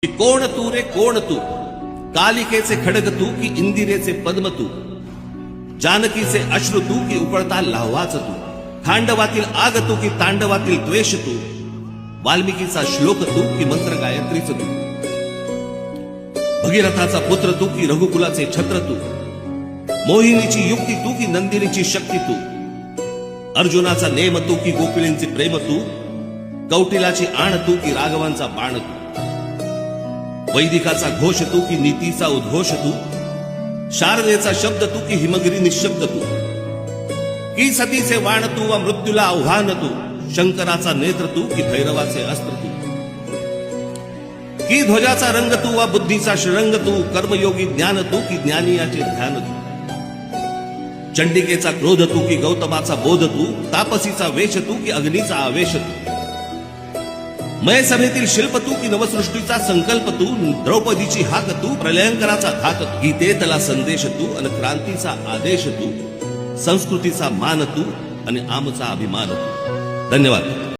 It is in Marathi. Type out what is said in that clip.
की कोण तू रे कोण तू, कालिकेचे खडग तू की इंदिरेचे पद्म तू, जानकीचे अश्रू तू की उपळता लाव्हाच तू, खांडवातील आग तू की तांडवातील द्वेष तू, वाल्मिकीचा श्लोक तू की मंत्र गायत्रीच तू, भगीरथाचा पुत्र तू की रघुकुलाचे छत्र तू, मोहिनीची युक्ती तू की नंदिनीची शक्ती तू, अर्जुनाचा नेम तू की गोपिळींचे प्रेम तू, कौटिलाची आण तू की राघवांचा बाण तू, वैदिकाचा घोष तू की नीतीचा उद्घोष तू, शारदेचा शब्द तू की हिमगिरी निशब्द तू, की सतीचे वाण तू व मृत्यूला आव्हान तू, शंकराचा नेत्र तू की भैरवाचे अस्त्र तू, की ध्वजाचा रंग तू व बुद्धीचा श्रंग तू, कर्मयोगी ज्ञान तू की ज्ञानियाचे ध्यान तू, चंडिकेचा क्रोध तू की गौतमाचा बोध तू, तापसीचा वेश तू की अग्नीचा आवेश तू, मय सभेतील शिल्प तू की नवसृष्टीचा संकल्प तू, द्रौपदीची हाक तू प्रलयंकराचा धाक तू, गीतेतला संदेश तू आणि क्रांतीचा आदेश तू, संस्कृतीचा मान तू आणि आमचा अभिमान तू. धन्यवाद.